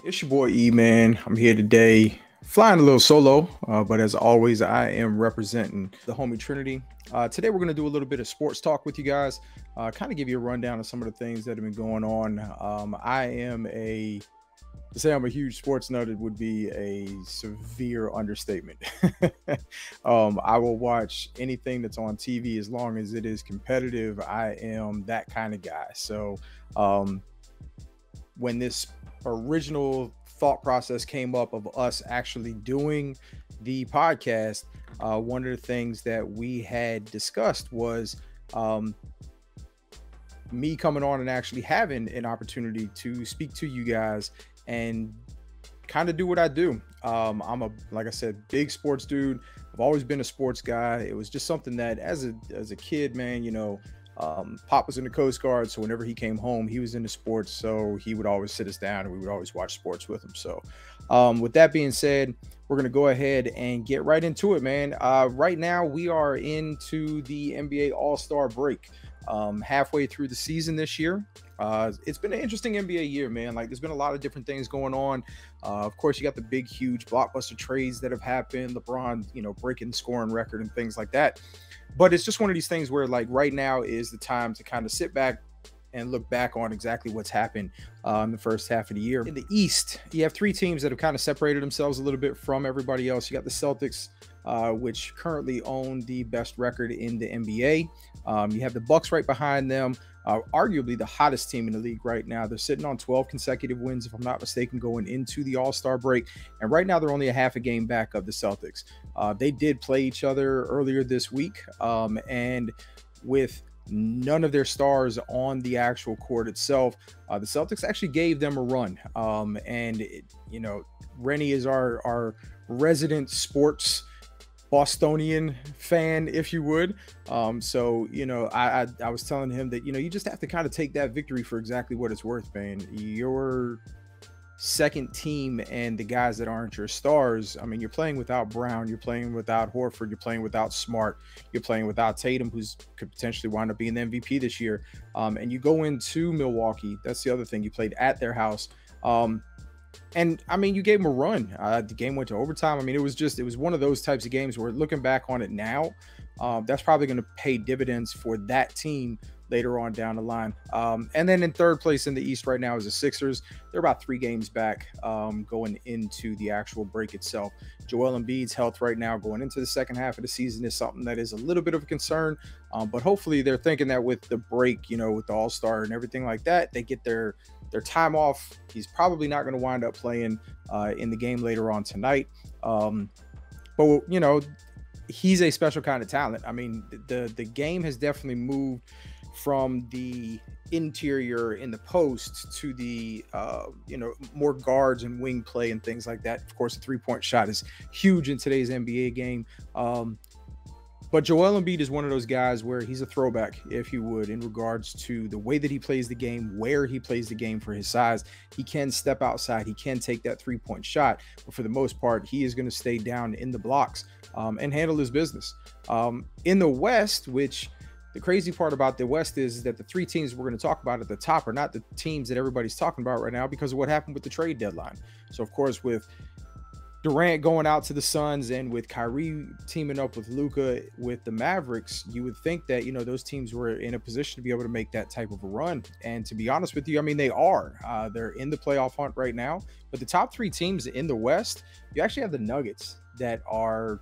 It's your boy E, man. I'm here today, flying a little solo, but as always, I am representing the homie Trinity. Today, we're going to do a little bit of sports talk with you guys, kind of give you a rundown of some of the things that have been going on. To say I'm a huge sports nut, it would be a severe understatement. I will watch anything that's on TV as long as it is competitive. I am that kind of guy. So when this original thought process came up of us actually doing the podcast, one of the things that we had discussed was me coming on and actually having an opportunity to speak to you guys and kind of do what I do. Like I said, big sports dude. I've always been a sports guy. It was just something that as a kid, man, Pop was in the Coast Guard, so whenever he came home, he was into sports, so he would always sit us down and we would always watch sports with him. So with that being said, we're going to go ahead and get right into it, man. Right now, we are into the NBA All-Star break, halfway through the season this year. It's been an interesting NBA year, man. Like, there's been a lot of different things going on. Of course, you got the big, huge blockbuster trades that have happened, LeBron, breaking the scoring record and things like that. But it's just one of these things where, like, right now is the time to kind of sit back and look back on exactly what's happened in the first half of the year. In the East, you have three teams that have kind of separated themselves a little bit from everybody else. You got the Celtics, which currently own the best record in the NBA. You have the Bucks right behind them, arguably the hottest team in the league right now. They're sitting on 12 consecutive wins, if I'm not mistaken, going into the All-Star break. And right now, they're only a half a game back of the Celtics. They did play each other earlier this week, and with none of their stars on the actual court itself, the Celtics actually gave them a run. Rennie is our resident sports Bostonian fan, if you would. I was telling him that, you just have to kind of take that victory for exactly what it's worth, man. Your second team and the guys that aren't your stars, I mean, you're playing without Brown, you're playing without Horford, you're playing without Smart, you're playing without Tatum, who's could potentially wind up being the MVP this year. And you go into Milwaukee. That's the other thing. You played at their house. And I mean, you gave them a run. The game went to overtime. I mean, it was one of those types of games where, looking back on it now, that's probably going to pay dividends for that team later on down the line. And then in third place in the East right now is the Sixers. They're about 3 games back going into the actual break itself. Joel Embiid's health right now going into the second half of the season is something that is a little bit of a concern. But hopefully they're thinking that with the break, with the All-Star and everything like that, they get their time off. He's probably not going to wind up playing in the game later on tonight. But he's a special kind of talent. I mean, the game has definitely moved from the interior in the post to the more guards and wing play and things like that. Of course, the 3-point shot is huge in today's NBA game. But Joel Embiid is one of those guys where he's a throwback, if you would, in regards to the way that he plays the game, where he plays the game for his size. He can step outside. He can take that 3-point shot. But for the most part, he is going to stay down in the blocks and handle his business. In the West, which the crazy part about the West is that the 3 teams we're going to talk about at the top are not the teams that everybody's talking about right now because of what happened with the trade deadline. So, of course, with Durant going out to the Suns and with Kyrie teaming up with Luka with the Mavericks, you would think that, those teams were in a position to be able to make that type of a run. And to be honest with you, I mean, they are. They're in the playoff hunt right now. But the top 3 teams in the West, you actually have the Nuggets that are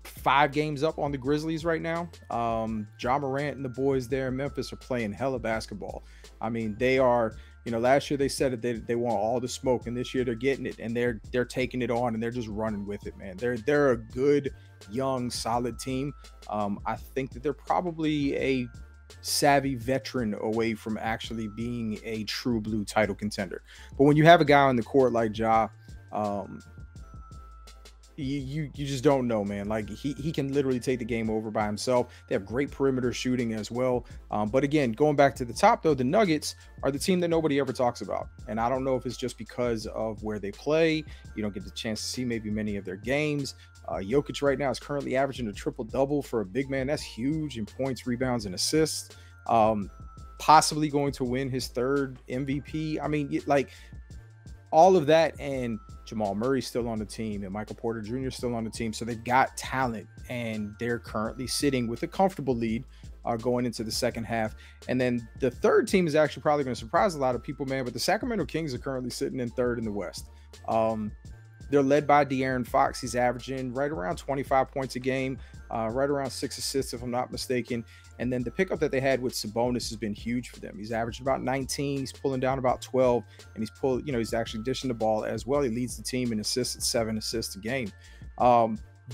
5 games up on the Grizzlies right now. Ja Morant and the boys there in Memphis are playing hella basketball. I mean, they are... last year they said that they want all the smoke, and this year they're getting it, and they're taking it on, and they're just running with it, man. They're a good, young, solid team. I think that they're probably a savvy veteran away from actually being a true blue title contender. But when you have a guy on the court like Ja, you just don't know, man. Like, he can literally take the game over by himself. They have great perimeter shooting as well. But again, going back to the top, though, the Nuggets are the team that nobody ever talks about. And I don't know if it's just because of where they play. You don't get the chance to see maybe many of their games. Jokic right now is currently averaging a triple-double for a big man. That's huge in points, rebounds, and assists. Possibly going to win his 3rd MVP. I mean, all of that, and Jamal Murray's still on the team, and Michael Porter Jr. is still on the team. So they've got talent, and they're currently sitting with a comfortable lead going into the second half. And then the third team is actually probably going to surprise a lot of people, man. But the Sacramento Kings are currently sitting in third in the West. They're led by De'Aaron Fox. He's averaging right around 25 points a game, right around 6 assists, if I'm not mistaken. And then the pickup that they had with Sabonis has been huge for them. He's averaging about 19. He's pulling down about 12, and he's actually dishing the ball as well. He leads the team in assists at 7 assists a game.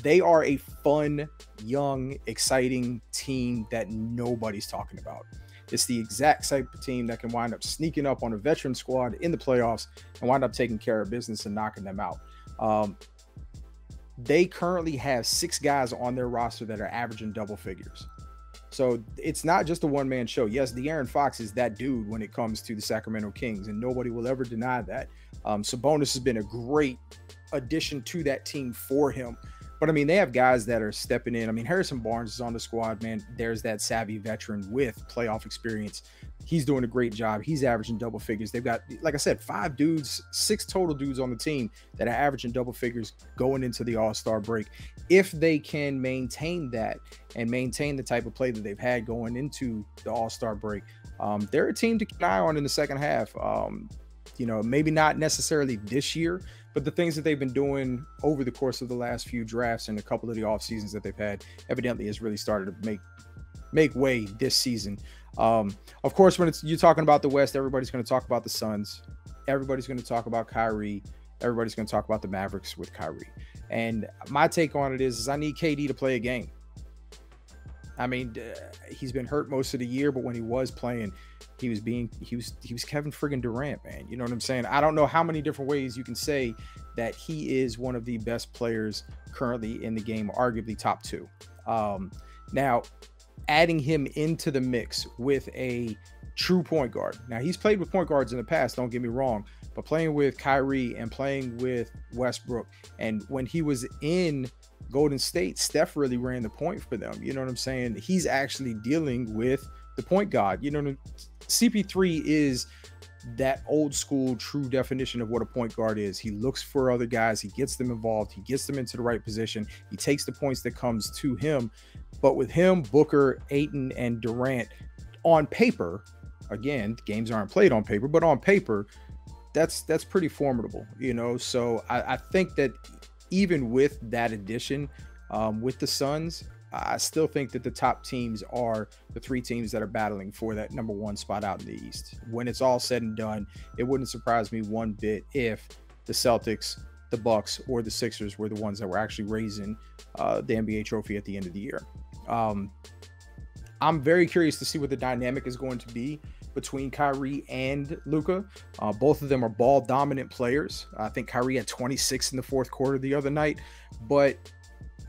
They are a fun, young, exciting team that nobody's talking about. It's the exact type of team that can wind up sneaking up on a veteran squad in the playoffs and wind up taking care of business and knocking them out. They currently have 6 guys on their roster that are averaging double figures. So it's not just a one-man show. Yes, De'Aaron Fox is that dude when it comes to the Sacramento Kings, and nobody will ever deny that. Sabonis has been a great addition to that team for him. But, I mean, they have guys that are stepping in. I mean, Harrison Barnes is on the squad, man. There's that savvy veteran with playoff experience. He's doing a great job. He's averaging double figures. They've got, like I said, 6 total dudes on the team that are averaging double figures going into the All-Star break. If they can maintain that and maintain the type of play that they've had going into the All-Star break, they're a team to keep an eye on in the second half. Maybe not necessarily this year, but the things that they've been doing over the course of the last few drafts and a couple of the off seasons that they've had evidently has really started to make way this season. Of course, when you're talking about the West, everybody's going to talk about the Suns. Everybody's going to talk about Kyrie. Everybody's going to talk about the Mavericks with Kyrie. And my take on it is I need KD to play a game. I mean, he's been hurt most of the year, but when he was playing, he was Kevin friggin' Durant, man. You know what I'm saying? I don't know how many different ways you can say that he is one of the best players currently in the game, arguably top 2. Now, adding him into the mix with a true point guard. Now, he's played with point guards in the past, don't get me wrong, but playing with Kyrie and playing with Westbrook, and when he was in Golden State, Steph really ran the point for them. You know what I'm saying? He's actually dealing with the point guard. You know, CP3 is that old school true definition of what a point guard is. He looks for other guys. He gets them involved. He gets them into the right position. He takes the points that comes to him. But with him, Booker, Ayton, and Durant on paper, again, games aren't played on paper, but on paper, that's pretty formidable, you know? So I think that even with that addition, with the Suns, I still think that the top teams are the 3 teams that are battling for that number 1 spot out in the East. When it's all said and done, it wouldn't surprise me one bit if the Celtics, the Bucks, or the Sixers were the ones that were actually raising the NBA trophy at the end of the year. I'm very curious to see what the dynamic is going to be between Kyrie and Luka. Both of them are ball dominant players. I think Kyrie had 26 in the fourth quarter the other night, but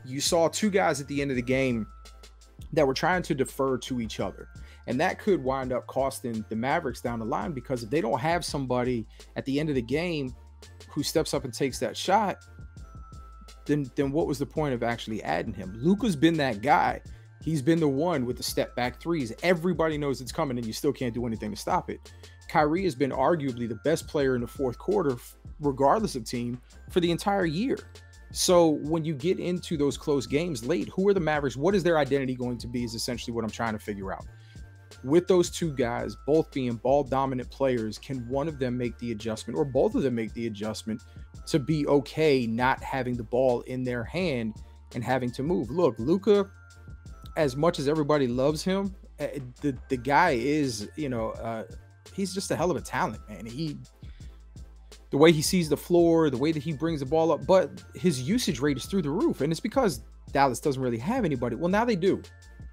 you saw 2 guys at the end of the game that were trying to defer to each other. And that could wind up costing the Mavericks down the line, because if they don't have somebody at the end of the game who steps up and takes that shot, then what was the point of actually adding him? Luka's been that guy. He's been the one with the step back threes. Everybody knows it's coming and you still can't do anything to stop it. Kyrie has been arguably the best player in the fourth quarter, regardless of team, for the entire year. So when you get into those close games late, who are the Mavericks? What is their identity going to be is essentially what I'm trying to figure out. With those 2 guys, both being ball dominant players, can one of them make the adjustment, or both of them make the adjustment to be okay not having the ball in their hand and having to move? Look, Luka, as much as everybody loves him, the guy is, he's just a hell of a talent, man. The way he sees the floor, the way that he brings the ball up, but his usage rate is through the roof. And it's because Dallas doesn't really have anybody. Well, now they do.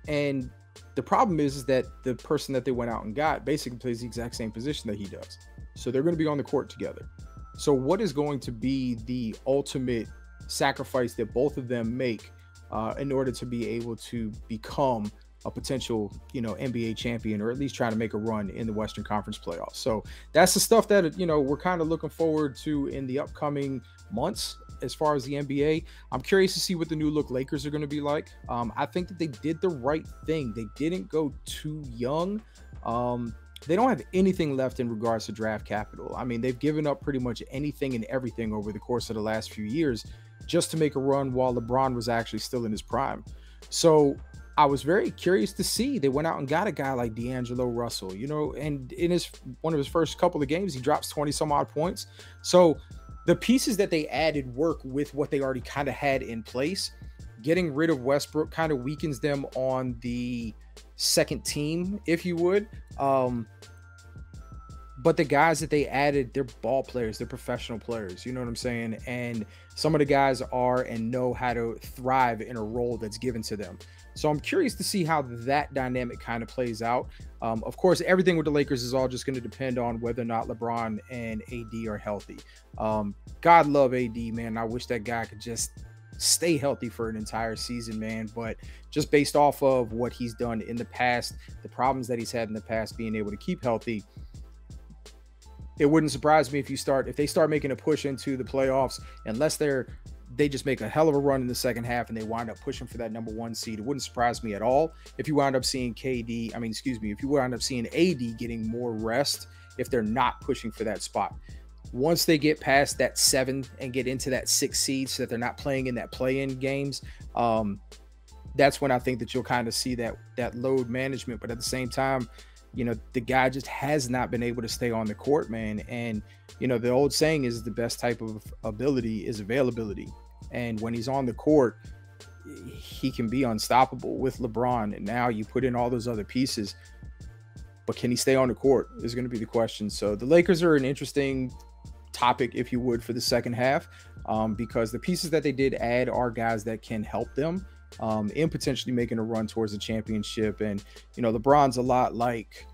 And the problem is that the person that they went out and got basically plays the exact same position that he does. So they're going to be on the court together. So what is going to be the ultimate sacrifice that both of them make in order to be able to become a potential, NBA champion, or at least try to make a run in the Western Conference playoffs? So that's the stuff that, we're kind of looking forward to in the upcoming months. As far as the NBA, I'm curious to see what the new look Lakers are going to be like. I think that they did the right thing. They didn't go too young. they don't have anything left in regards to draft capital. I mean, they've given up pretty much anything and everything over the course of the last few years just to make a run while LeBron was actually still in his prime. So I was very curious to see they went out and got a guy like D'Angelo Russell, you know, and in one of his first couple of games, he drops 20 some odd points. So the pieces that they added work with what they already kind of had in place. Getting rid of Westbrook kind of weakens them on the second team, if you would. But the guys that they added, they're ball players, they're professional players, you know what I'm saying? And some of the guys are and know how to thrive in a role that's given to them. So I'm curious to see how that dynamic kind of plays out. Of course, everything with the Lakers is all just going to depend on whether or not LeBron and AD are healthy. God love AD, man. I wish that guy could just stay healthy for an entire season, man. But just based off of what he's done in the past, the problems that he's had in the past, being able to keep healthy, it wouldn't surprise me if they start making a push into the playoffs, unless they just make a hell of a run in the second half and they wind up pushing for that number 1 seed. It wouldn't surprise me at all if you wound up seeing if you wound up seeing AD getting more rest if they're not pushing for that spot. Once they get past that 7 and get into that 6 seed so that they're not playing in that play-in games, that's when I think that you'll kind of see that load management. But at the same time, you know, the guy just has not been able to stay on the court, man. And, you know, the old saying is the best type of ability is availability. And when he's on the court, he can be unstoppable with LeBron. And now you put in all those other pieces, but can he stay on the court is going to be the question. So the Lakers are an interesting topic, if you would, for the second half, because the pieces that they did add are guys that can help them in potentially making a run towards the championship. And, you know, LeBron's a lot like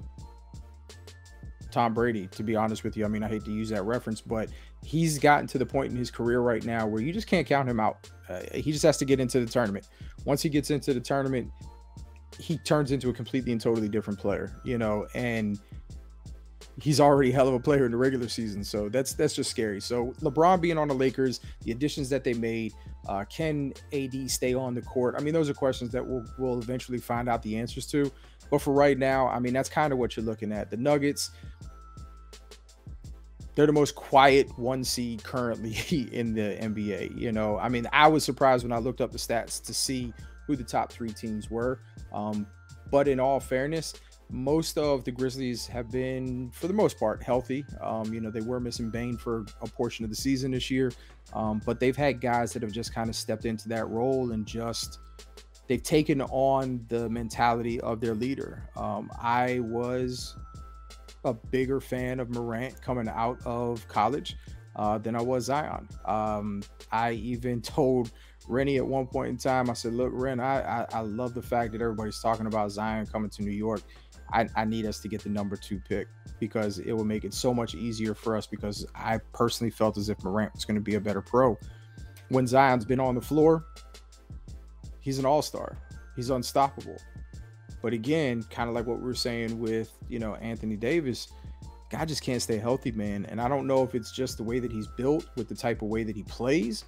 Tom Brady, to be honest with you. I mean, I hate to use that reference, but he's gotten to the point in his career right now where you just can't count him out. He just has to get into the tournament. Once he gets into the tournament, he turns into a completely and totally different player, you know, and he's already a hell of a player in the regular season. So that's just scary. So LeBron being on the Lakers, the additions that they made, can AD stay on the court? I mean, those are questions that we'll eventually find out the answers to. But for right now, I mean, that's kind of what you're looking at. The Nuggets, they're the most quiet 1 seed currently in the NBA. You know, I mean, I was surprised when I looked up the stats to see who the top 3 teams were. But in all fairness, most of the Grizzlies have been, for the most part, healthy. You know, they were missing Bane for a portion of the season this year. But they've had guys that have just kind of stepped into that role and they've taken on the mentality of their leader. I was a bigger fan of Morant coming out of college than I was Zion. I even told Rennie at one point in time, I said, look, Ren, I love the fact that everybody's talking about Zion coming to New York. I need us to get the number 2 pick because it will make it so much easier for us, because I personally felt as if Morant was going to be a better pro. When Zion's been on the floor, he's an all-star. He's unstoppable. But again, kind of like what we were saying with, you know, Anthony Davis, guy just can't stay healthy, man. And I don't know if it's just the way that he's built with the type of way that he plays.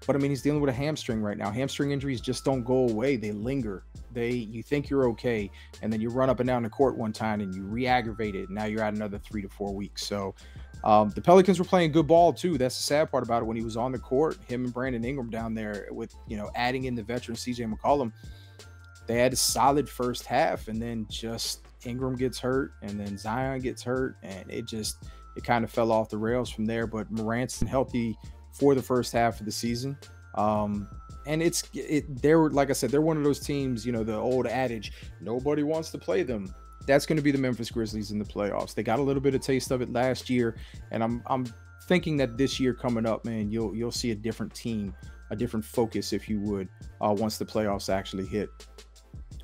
But I mean, he's dealing with a hamstring right now. Hamstring injuries just don't go away. They linger. You think you're okay, and then you run up and down the court one time and you re-aggravate it. And now you're at another 3 to 4 weeks. So the Pelicans were playing good ball too. That's the sad part about it. When he was on the court, him and Brandon Ingram down there with, you know, adding in the veteran CJ McCollum, they had a solid first half, and then just Ingram gets hurt and then Zion gets hurt, and it kind of fell off the rails from there. But Morant's healthy for the first half of the season. And they're, like I said, they're one of those teams, you know, the old adage, nobody wants to play them. That's going to be the Memphis Grizzlies in the playoffs. They got a little bit of taste of it last year, and I'm thinking that this year coming up, man, you'll see a different team, a different focus, if you would, once the playoffs actually hit.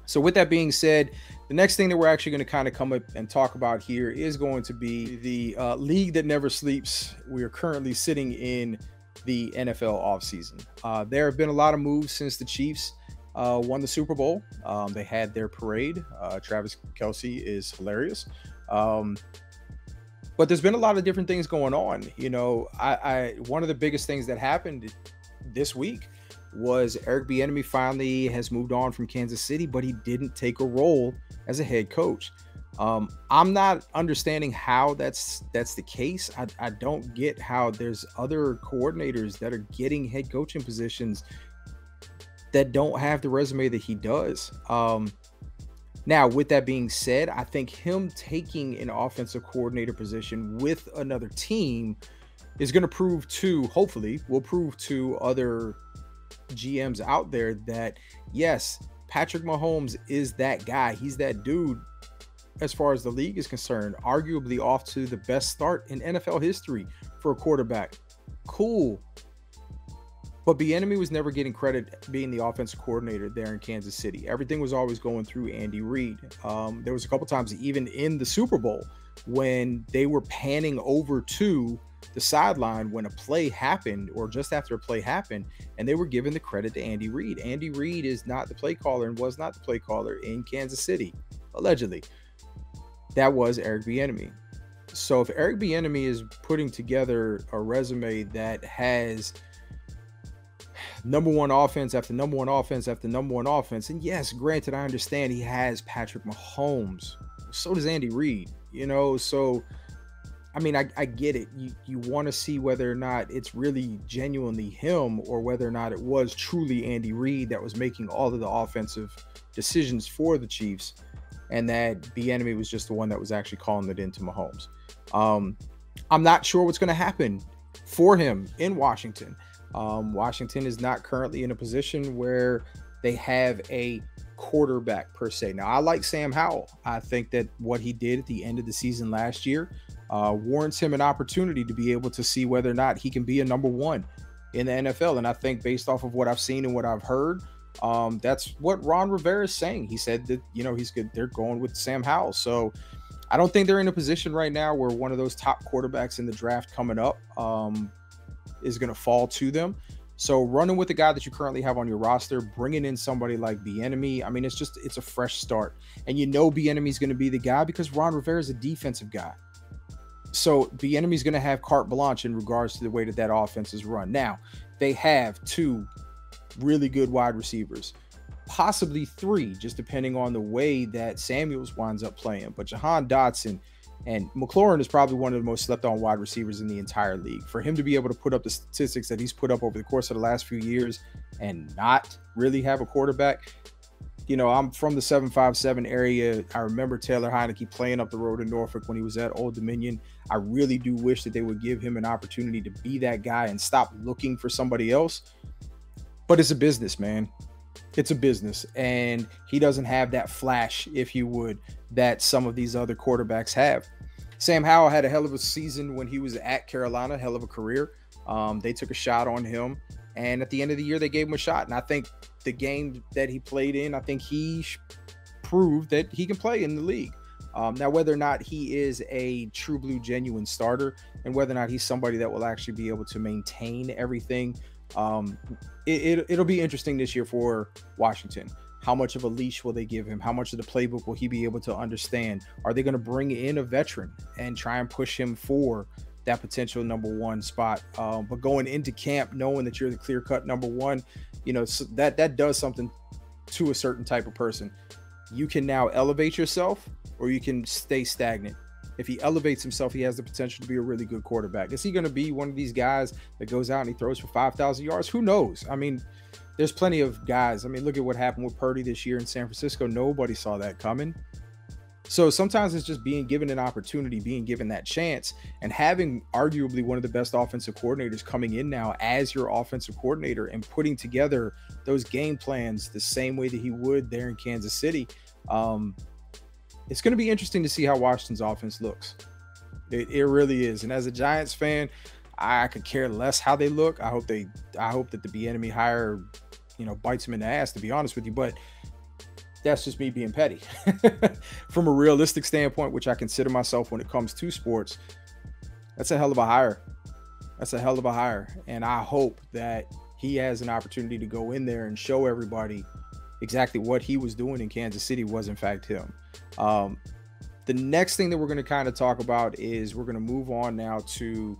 So with that being said, the next thing that we're actually going to kind of come up and talk about here is going to be the league that never sleeps. We are currently sitting in the NFL offseason. There have been a lot of moves since the Chiefs won the Super Bowl. They had their parade. Travis Kelce is hilarious. But there's been a lot of different things going on. You know, one of the biggest things that happened this week was Eric Bieniemy finally has moved on from Kansas City, but he didn't take a role as a head coach. I'm not understanding how that's the case. I don't get how there's other coordinators that are getting head coaching positions that don't have the resume that he does. Now, with that being said, I think him taking an offensive coordinator position with another team is going to prove to, hopefully, will prove to other GMs out there that, yes, Patrick Mahomes is that guy. He's that dude as far as the league is concerned, arguably off to the best start in NFL history for a quarterback. Cool. But Bieniemy was never getting credit being the offensive coordinator there in Kansas City. Everything was always going through Andy Reid. There was a couple times even in the Super Bowl when they were panning over to the sideline when a play happened or just after a play happened, and they were giving the credit to Andy Reid. Andy Reid is not the play caller and was not the play caller in Kansas City, allegedly. That was Eric Bieniemy. So if Eric Bieniemy is putting together a resume that has number one offense after number one offense after number one offense, and yes, granted, I understand he has Patrick Mahomes. So does Andy Reid, so I mean, I get it. You want to see whether or not it's really genuinely him or whether or not it was truly Andy Reid that was making all of the offensive decisions for the Chiefs, and that Bieniemy was just the one that was actually calling it into Mahomes. I'm not sure what's going to happen for him in Washington. Washington is not currently in a position where they have a quarterback per se. Now, I like Sam Howell. I think that what he did at the end of the season last year warrants him an opportunity to be able to see whether or not he can be a number one in the NFL. And I think based off of what I've seen and what I've heard, that's what Ron Rivera is saying. He said that, he's good. They're going with Sam Howell. So I don't think they're in a position right now where one of those top quarterbacks in the draft coming up is going to fall to them. So running with the guy that you currently have on your roster, bringing in somebody like Bieniemy, I mean, it's a fresh start. And Bieniemy is going to be the guy because Ron Rivera is a defensive guy. So Bieniemy is going to have carte blanche in regards to the way that offense is run. Now, they have two really good wide receivers, possibly three, just depending on the way that Samuels winds up playing. But Jahan Dotson and McLaurin is probably one of the most slept on wide receivers in the entire league. For him to be able to put up the statistics that he's put up over the course of the last few years and not really have a quarterback, I'm from the 757 area. I remember Taylor Heineke playing up the road in Norfolk when he was at Old Dominion. I really do wish that they would give him an opportunity to be that guy and stop looking for somebody else. But it's a business, man. It's a business, and he doesn't have that flash, if you would, that some of these other quarterbacks have. Sam Howell had a hell of a season when he was at Carolina, hell of a career. They took a shot on him, and at the end of the year, they gave him a shot. And I think the game that he played in, I think he proved that he can play in the league. Now, whether or not he is a true blue, genuine starter, and whether or not he's somebody that will actually be able to maintain everything, it'll be interesting this year for Washington. How much of a leash will they give him? How much of the playbook will he be able to understand? Are they going to bring in a veteran and try and push him for that potential number one spot? But going into camp, knowing that you're the clear-cut number one, so that does something to a certain type of person. You can now elevate yourself, or you can stay stagnant. If he elevates himself, he has the potential to be a really good quarterback. Is he going to be one of these guys that goes out and he throws for 5,000 yards? Who knows? I mean, there's plenty of guys. I mean, look at what happened with Purdy this year in San Francisco. Nobody saw that coming. So sometimes it's just being given an opportunity, being given that chance, and having arguably one of the best offensive coordinators coming in now as your offensive coordinator and putting together those game plans the same way that he would there in Kansas City. It's going to be interesting to see how Washington's offense looks. It really is. And as a Giants fan, I could care less how they look. I hope that the Bieniemy hire, bites him in the ass, to be honest with you. But that's just me being petty. From a realistic standpoint, which I consider myself when it comes to sports, that's a hell of a hire. That's a hell of a hire. And I hope that he has an opportunity to go in there and show everybody exactly what he was doing in Kansas City was in fact him. The next thing that we're going to kind of talk about is we're going to move on now to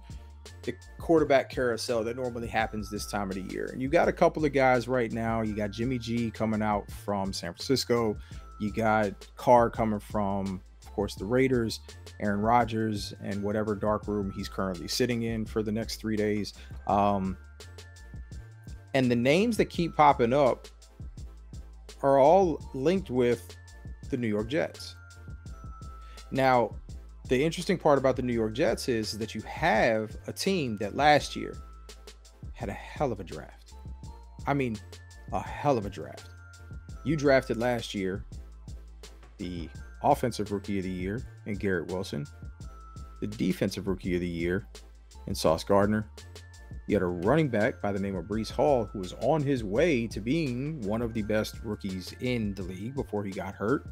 the quarterback carousel that normally happens this time of the year. And you got a couple of guys right now. You got Jimmy G coming out from San Francisco. You got Carr coming from, of course, the Raiders, Aaron Rodgers, and whatever dark room he's currently sitting in for the next 3 days. And the names that keep popping up are all linked with the New York Jets. Now, the interesting part about the New York Jets is that you have a team that last year had a hell of a draft. I mean, a hell of a draft. You drafted last year the offensive rookie of the year in Garrett Wilson, the defensive rookie of the year in Sauce Gardner. You had a running back by the name of Breece Hall, who was on his way to being one of the best rookies in the league before he got hurt.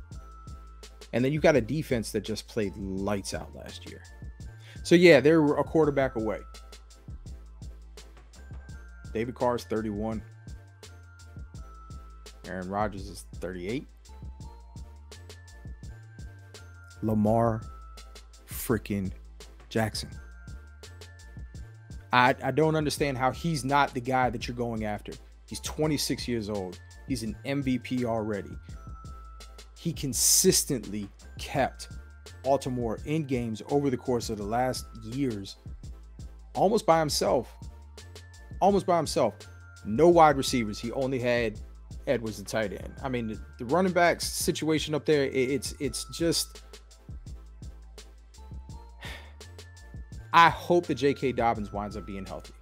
And then you got a defense that just played lights out last year. So yeah, they're a quarterback away. David Carr is 31. Aaron Rodgers is 38. Lamar freaking Jackson. I don't understand how he's not the guy that you're going after. He's 26 years old. He's an MVP already. He consistently kept Baltimore in games over the course of the last years, almost by himself. No wide receivers. He only had Edwards, the tight end. I mean, the running backs situation up there, it's just... I hope that J.K. Dobbins winds up being healthy,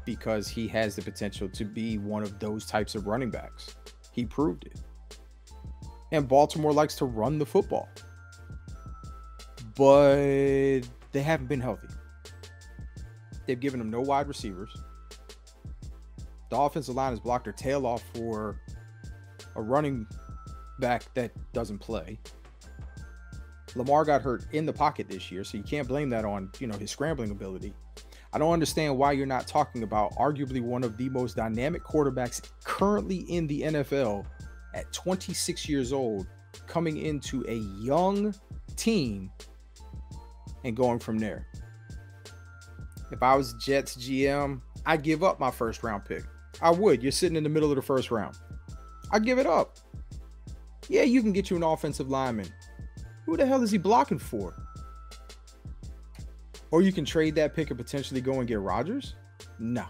because he has the potential to be one of those types of running backs. He proved it. And Baltimore likes to run the football, but they haven't been healthy. They've given them no wide receivers. The offensive line has blocked their tail off for a running back that doesn't play. Lamar got hurt in the pocket this year, so you can't blame that on, his scrambling ability. I don't understand why you're not talking about arguably one of the most dynamic quarterbacks currently in the NFL at 26 years old, coming into a young team and going from there. If I was Jets GM, I'd give up my first round pick. I would. You're sitting in the middle of the first round. I'd give it up. Yeah, you can get you an offensive lineman. Who the hell is he blocking for? Or you can trade that pick and potentially go and get Rodgers? No.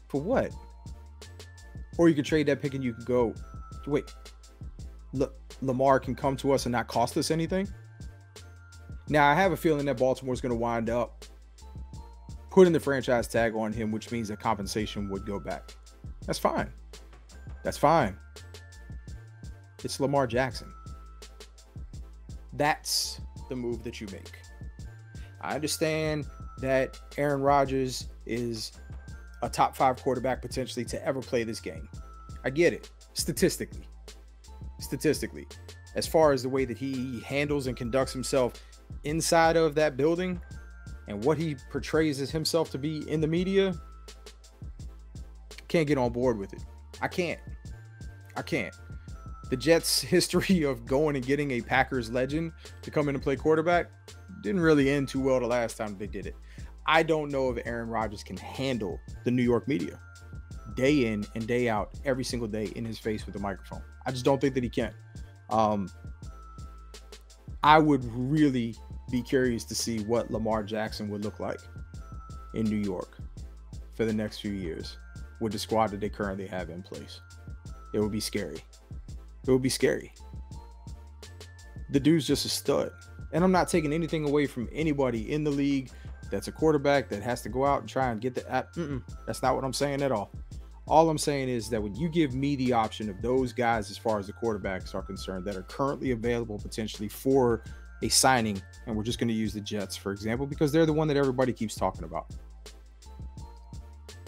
For what? Or you can trade that pick and you can go, wait, Lamar can come to us and not cost us anything? Now, I have a feeling that Baltimore's going to wind up putting the franchise tag on him, which means that compensation would go back. That's fine. It's Lamar Jackson. That's the move that you make. I understand that Aaron Rodgers is a top 5 quarterback potentially to ever play this game. I get it. Statistically. As far as the way that he handles and conducts himself inside of that building and what he portrays as himself to be in the media, can't get on board with it. I can't. The Jets' history of going and getting a Packers legend to come in and play quarterback didn't really end too well the last time they did it. I don't know if Aaron Rodgers can handle the New York media day in and day out, every single day in his face with a microphone. I just don't think that he can. I would really be curious to see what Lamar Jackson would look like in New York for the next few years with the squad that they currently have in place. It would be scary. The dude's just a stud. And I'm not taking anything away from anybody in the league that's a quarterback that has to go out and try and get the... That's not what I'm saying at all. All I'm saying is that when you give me the option of those guys, as far as the quarterbacks are concerned, that are currently available potentially for a signing, and we're just going to use the Jets, for example, because they're the one that everybody keeps talking about.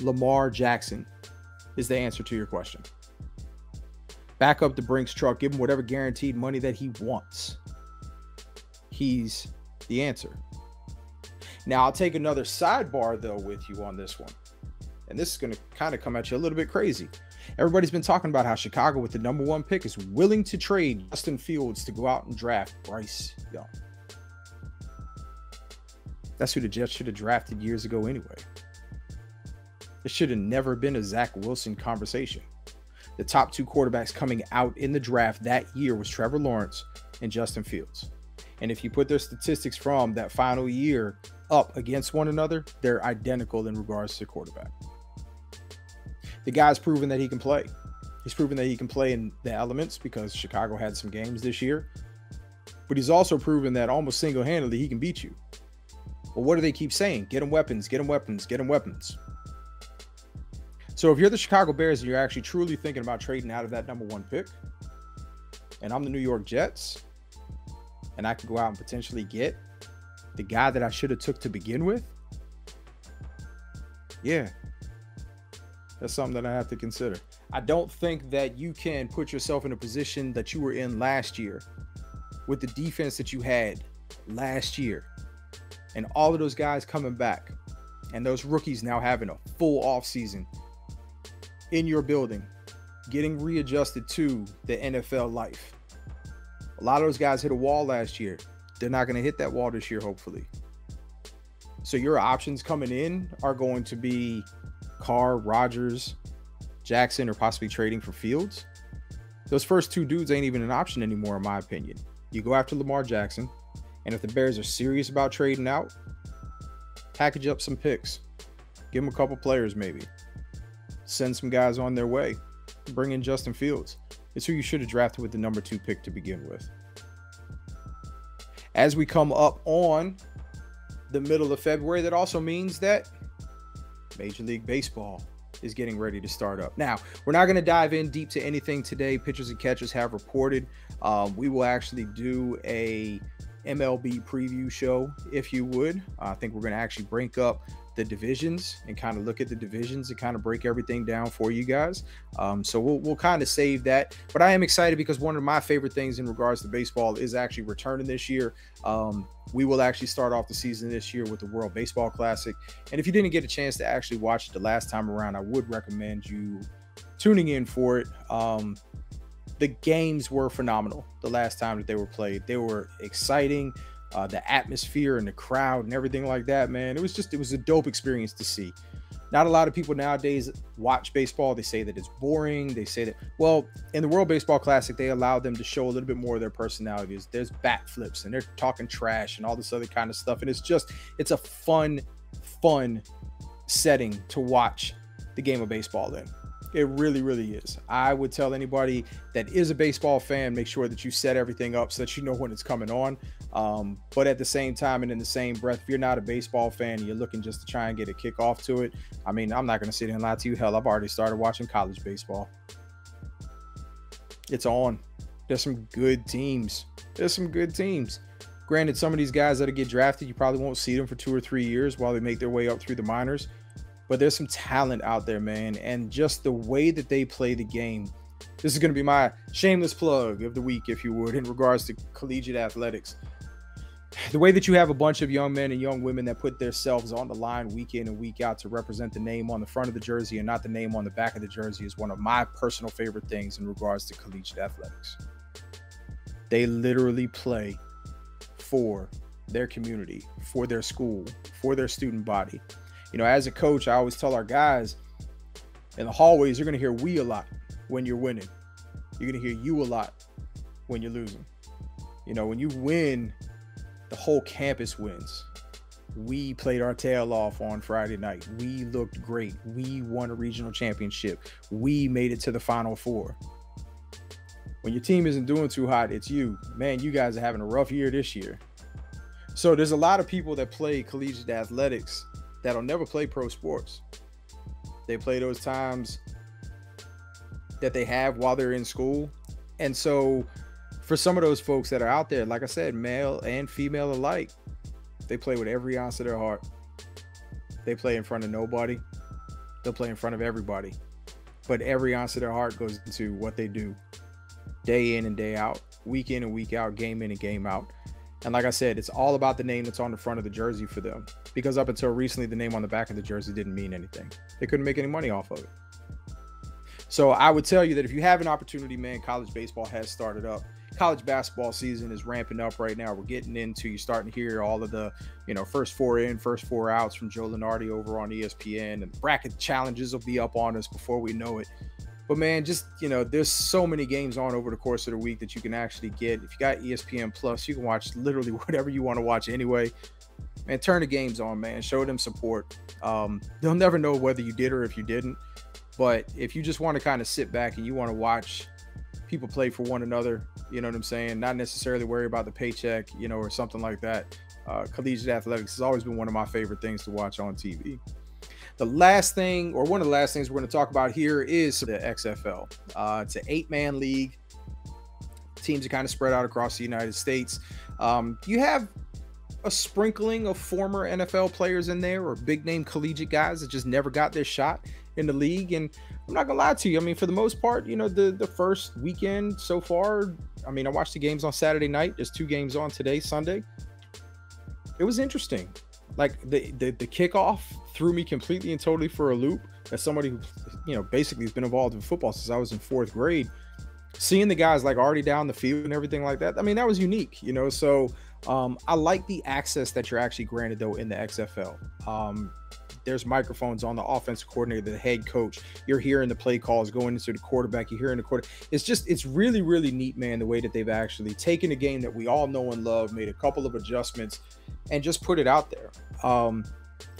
Lamar Jackson is the answer to your question. Back up the Brinks truck, give him whatever guaranteed money that he wants. He's the answer. Now, I'll take another sidebar, though, with you on this one. And this is going to kind of come at you a little bit crazy. Everybody's been talking about how Chicago, with the number 1 pick, is willing to trade Justin Fields to go out and draft Bryce Young. That's who the Jets should have drafted years ago anyway. It should have never been a Zach Wilson conversation. The top 2 quarterbacks coming out in the draft that year was Trevor Lawrence and Justin Fields. And if you put their statistics from that final year up against one another, they're identical in regards to quarterback. The guy's proven that he can play. He's proven that he can play in the elements because Chicago had some games this year. But he's also proven that almost single-handedly he can beat you. Well, what do they keep saying? Get him weapons, get him weapons, get him weapons. So if you're the Chicago Bears and you're actually truly thinking about trading out of that number 1 pick, and I'm the New York Jets, and I could go out and potentially get the guy that I should have took to begin with, yeah, that's something that I have to consider. I don't think that you can put yourself in a position that you were in last year with the defense that you had last year and all of those guys coming back and those rookies now having a full offseason in your building, getting readjusted to the NFL life. A lot of those guys hit a wall last year. They're not going to hit that wall this year, hopefully. So your options coming in are going to be Carr, Rodgers, Jackson, or possibly trading for Fields. Those first 2 dudes ain't even an option anymore, in my opinion. You go after Lamar Jackson, and if the Bears are serious about trading out, package up some picks. Give them a couple players maybe. Send some guys on their way. Bring in Justin Fields. It's who you should have drafted with the number 2 pick to begin with. As we come up on the middle of February, that also means that Major League Baseball is getting ready to start up. Now, we're not going to dive in deep to anything today. Pitchers and catchers have reported. We will actually do a MLB preview show, if you would. I think we're going to actually break up the divisions and kind of look at the divisions and kind of break everything down for you guys. So we'll kind of save that. But I am excited because one of my favorite things in regards to baseball is actually returning this year. We will actually start off the season this year with the World Baseball Classic. And if you didn't get a chance to actually watch it the last time around, I would recommend you tuning in for it. The games were phenomenal the last time that they were played. They were exciting. The atmosphere and the crowd and everything like that, man. It was a dope experience to see. Not a lot of people nowadays watch baseball. They say that it's boring. They say that, well, in the World Baseball Classic, they allowed them to show a little bit more of their personalities. There's bat flips and they're talking trash and all this other kind of stuff. And it's a fun setting to watch the game of baseball in. It really, really is. I would tell anybody that is a baseball fan, make sure that you set everything up so that you know when it's coming on. But at the same time and in the same breath, if you're not a baseball fan and you're looking just to try and get a kickoff to it, I mean, I'm not going to sit here and lie to you. Hell, I've already started watching college baseball. It's on. There's some good teams. Granted, some of these guys that get drafted, you probably won't see them for 2 or 3 years while they make their way up through the minors. But there's some talent out there, man. And just the way that they play the game. This is going to be my shameless plug of the week, if you would, in regards to collegiate athletics. The way that you have a bunch of young men and young women that put themselves on the line week in and week out to represent the name on the front of the jersey and not the name on the back of the jersey is one of my personal favorite things in regards to collegiate athletics. They literally play for their community, for their school, for their student body. You know, as a coach, I always tell our guys in the hallways, you're going to hear we a lot when you're winning. You're going to hear you a lot when you're losing. You know, when you win, the whole campus wins. We played our tail off on Friday night. We looked great. We won a regional championship. We made it to the Final Four. When your team isn't doing too hot, it's you. Man, you guys are having a rough year this year. So there's a lot of people that play collegiate athletics that'll never play pro sports. They play those times that they have while they're in school. And so for some of those folks that are out there, like I said, male and female alike, they play with every ounce of their heart. They play in front of nobody. They'll play in front of everybody. But every ounce of their heart goes into what they do day in and day out, week in and week out, game in and game out. And like I said, it's all about the name that's on the front of the jersey for them. Because up until recently, the name on the back of the jersey didn't mean anything. They couldn't make any money off of it. So I would tell you that if you have an opportunity, man, college baseball has started up. College basketball season is ramping up right now. We're getting into, you're starting to hear all of the, first 4 in, first 4 outs from Joe Lunardi over on ESPN. And bracket challenges will be up on us before we know it. But man, just, there's so many games on over the course of the week that you can actually get. If you got ESPN Plus, you can watch literally whatever you want to watch anyway. Man, turn the games on, man. Show them support. They'll never know whether you did or if you didn't. But if you just want to kind of sit back and you want to watch people play for one another, you know what I'm saying? Not necessarily worry about the paycheck, or something like that. Collegiate athletics has always been one of my favorite things to watch on TV. The last thing, or one of the last things we're going to talk about here, is the XFL. It's an 8-man league. Teams are kind of spread out across the United States. You have a sprinkling of former NFL players in there, or big name collegiate guys that just never got their shot in the league. And I'm not gonna lie to you, I mean, for the most part, the first weekend so far, I mean, I watched the games on Saturday night. There's 2 games on today, Sunday. It was interesting. Like the kickoff threw me completely and totally for a loop. As somebody who, basically has been involved in football since I was in 4th grade, seeing the guys like already down the field and everything like that. I mean, that was unique, So I like the access that you're actually granted though in the XFL. There's microphones on the offensive coordinator, the head coach. You're hearing the play calls going into the quarterback. You're hearing the quarter. It's really, really neat, man, the way that they've actually taken a game that we all know and love, made a couple of adjustments, and just put it out there.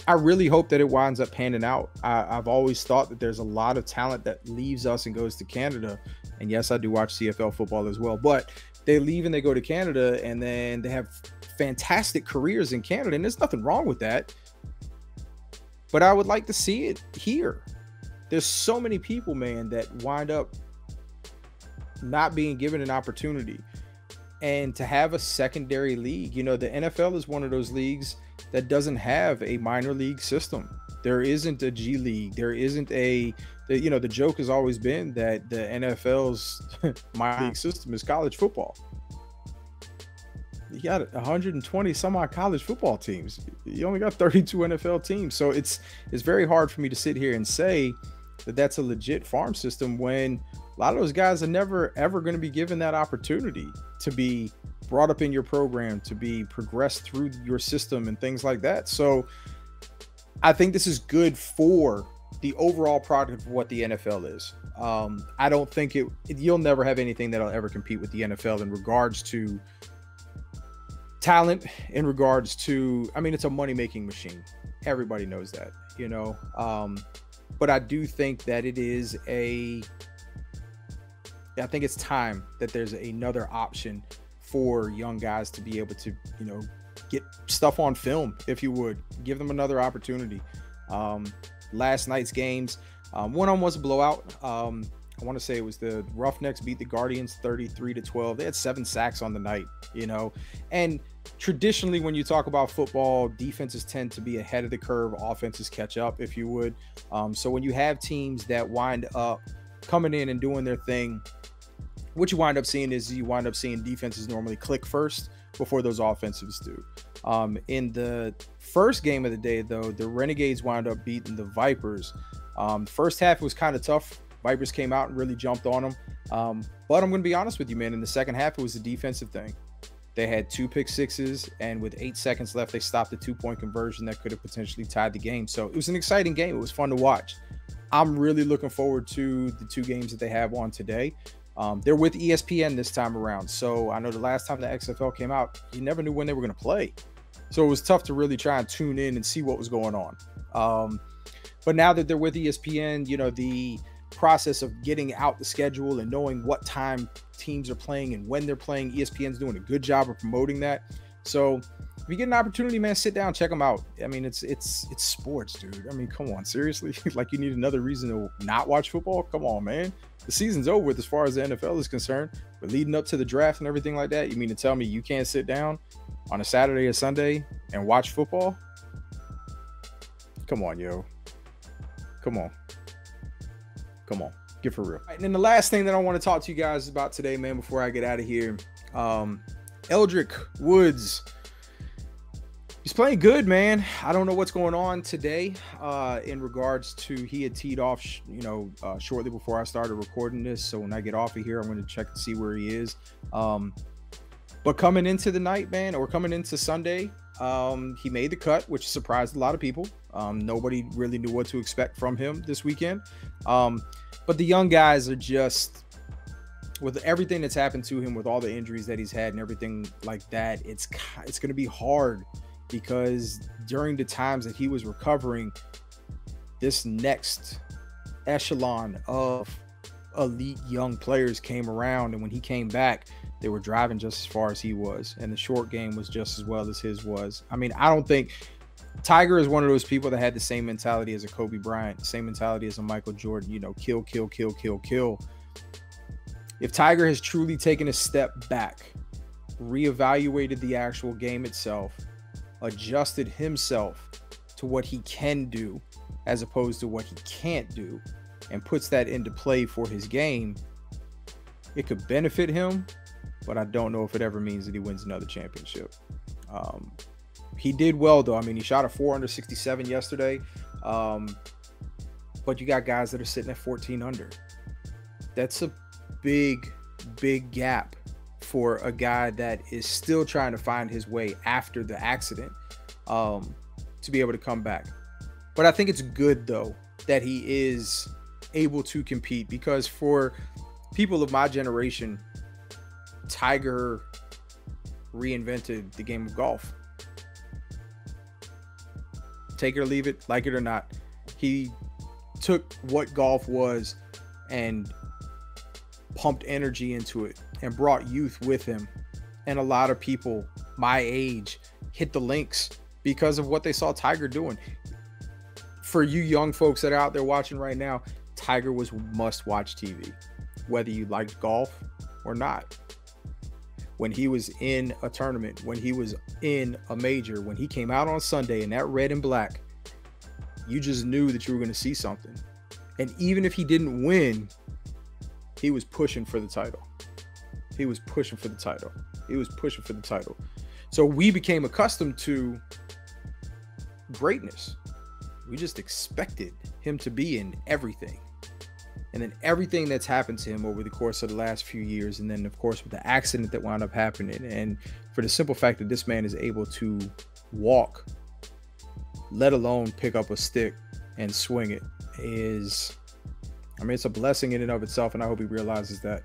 I really hope that it winds up panning out. I've always thought that there's a lot of talent that leaves us and goes to Canada. And yes, I do watch CFL football as well, but they leave and they go to Canada, and then they have fantastic careers in Canada. And there's nothing wrong with that. But I would like to see it here. There's so many people, man, that wind up not being given an opportunity. And to have a secondary league, the NFL is one of those leagues that doesn't have a minor league system. There isn't a G League. There isn't the joke has always been that the NFL's minor league system is college football. You got 120 some odd college football teams. You only got 32 NFL teams. So it's very hard for me to sit here and say that that's a legit farm system when a lot of those guys are never, ever going to be given that opportunity to be brought up in your program, to be progressed through your system and things like that. So I think this is good for the overall product of what the NFL is. I don't think you'll never have anything that'll ever compete with the NFL in regards to talent, in regards to, I mean, it's a money-making machine. Everybody knows that, but I do think that I think it's time that there's another option for young guys to be able to, get stuff on film, if you would. Give them another opportunity. Last night's games, one of them was a blowout. I want to say it was the Roughnecks beat the Guardians 33-12. They had 7 sacks on the night, and traditionally when you talk about football, defenses tend to be ahead of the curve. Offenses catch up, if you would. So when you have teams that wind up coming in and doing their thing, what you wind up seeing is defenses normally click first before those offensives do. In the first game of the day, though, the Renegades wound up beating the Vipers. First half was kind of tough. Vipers came out and really jumped on them. But I'm going to be honest with you, man. In the second half, it was a defensive thing. They had 2 pick sixes, and with 8 seconds left, they stopped a 2-point conversion that could have potentially tied the game. So it was an exciting game. It was fun to watch. I'm really looking forward to the 2 games that they have on today. They're with ESPN this time around. So I know the last time the XFL came out, you never knew when they were going to play. So it was tough to really try and tune in and see what was going on. But now that they're with ESPN, the process of getting out the schedule and knowing what time teams are playing and when they're playing, ESPN's doing a good job of promoting that. So if you get an opportunity, man, sit down, check them out. I mean, it's sports, dude. I mean, come on, seriously? Like, you need another reason to not watch football? Come on, man. The season's over with as far as the NFL is concerned. But leading up to the draft and everything like that, you mean to tell me you can't sit down on a Saturday or Sunday and watch football? Come on, yo. Come on. Get for real. And then the last thing that I want to talk to you guys about today, man, before I get out of here, Eldrick Woods. He's playing good, man. I don't know what's going on today in regards to, he had teed off, shortly before I started recording this. So when I get off of here, I'm going to check to see where he is. But coming into the night, man, or coming into Sunday, he made the cut, which surprised a lot of people. Nobody really knew what to expect from him this weekend. But the young guys are just, with everything that's happened to him, with all the injuries that he's had and everything like that, it's going to be hard, because during the times that he was recovering, this next echelon of elite young players came around, and when he came back, they were driving just as far as he was, and the short game was just as well as his was. I mean, I don't think Tiger is one of those people that had the same mentality as a Kobe Bryant, same mentality as a Michael Jordan, you know, kill, kill, kill, kill, kill. If Tiger has truly taken a step back, reevaluated the actual game itself, adjusted himself to what he can do as opposed to what he can't do, and puts that into play for his game, it could benefit him, but I don't know if it ever means that he wins another championship. He did well, though. I mean, he shot a 4 under 67 yesterday, but you got guys that are sitting at 14 under. That's a big, big gap for a guy that is still trying to find his way after the accident, to be able to come back. But I think it's good, though, that he is able to compete, because for people of my generation, Tiger reinvented the game of golf. Take it or leave it, like it or not. He took what golf was and pumped energy into it and brought youth with him. And a lot of people my age hit the links because of what they saw Tiger doing. For you young folks that are out there watching right now, Tiger was must-watch TV, whether you liked golf or not. When he was in a tournament, when he was in a major, when he came out on Sunday in that red and black, you just knew that you were going to see something. And even if he didn't win, he was pushing for the title. He was pushing for the title. He was pushing for the title. So we became accustomed to greatness. We just expected him to be in everything. And then everything that's happened to him over the course of the last few years, and then of course with the accident that wound up happening, and for the simple fact that this man is able to walk, let alone pick up a stick and swing it, is, I mean, it's a blessing in and of itself, and I hope he realizes that.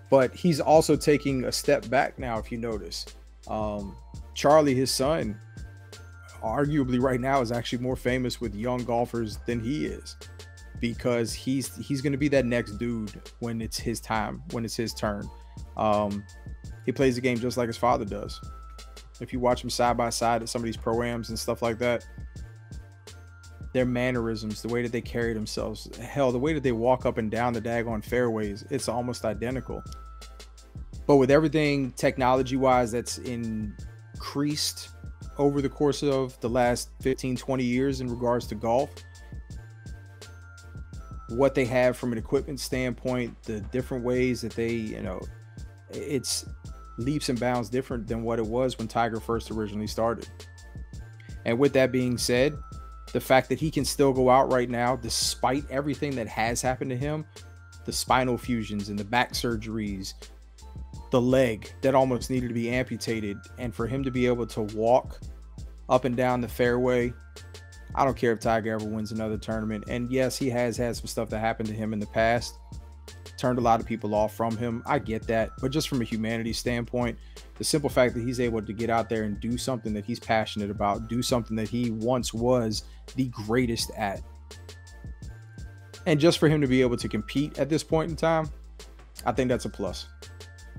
But he's also taking a step back now, if you notice. Charlie, his son, arguably right now is actually more famous with young golfers than he is, because he's going to be that next dude when it's his time, when it's his turn. He plays the game just like his father does. If you watch him side by side at some of these pro-ams and stuff like that, their mannerisms, the way that they carry themselves, hell, the way that they walk up and down the daggone fairways, it's almost identical. But with everything technology-wise that's increased over the course of the last 15, 20 years in regards to golf, what they have from an equipment standpoint, the different ways that they, you know, it's leaps and bounds different than what it was when Tiger first originally started. And with that being said, the fact that he can still go out right now, despite everything that has happened to him, the spinal fusions and the back surgeries, the leg that almost needed to be amputated, and for him to be able to walk up and down the fairway, I don't care if Tiger ever wins another tournament. And yes, he has had some stuff that happened to him in the past, turned a lot of people off from him. I get that. But just from a humanity standpoint, the simple fact that he's able to get out there and do something that he's passionate about, do something that he once was the greatest at, and just for him to be able to compete at this point in time, I think that's a plus.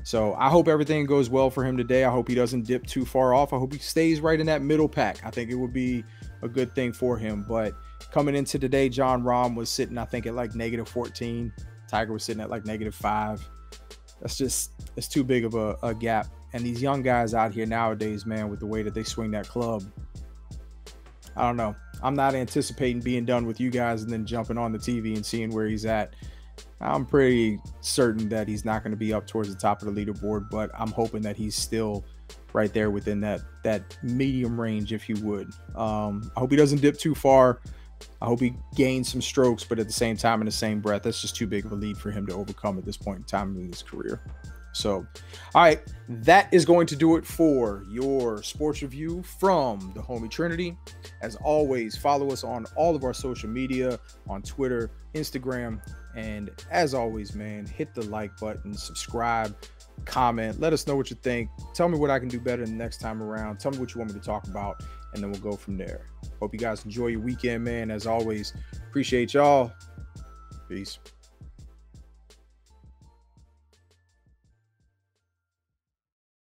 So I hope everything goes well for him today. I hope he doesn't dip too far off. I hope he stays right in that middle pack. I think it would be a good thing for him. But coming into today, Jon Rahm was sitting, I think, at like -14. Tiger was sitting at like -5. It's too big of a gap. And these young guys out here nowadays, man, with the way that they swing that club, I don't know. I'm not anticipating being done with you guys and then jumping on the TV and seeing where he's at. I'm pretty certain that he's not going to be up towards the top of the leaderboard, but I'm hoping that he's still right there within that medium range, if you would. I hope he doesn't dip too far. I hope he gains some strokes, but at the same time, in the same breath, that's just too big of a lead for him to overcome at this point in time in his career. So, all right, that is going to do it for your sports review from the Homie Trinity. As always, follow us on all of our social media, on Twitter, Instagram, and as always, man, hit the like button, subscribe, comment, let us know what you think. Tell me what I can do better the next time around. Tell me what you want me to talk about, and then we'll go from there. Hope you guys enjoy your weekend, man. As always, appreciate y'all. Peace.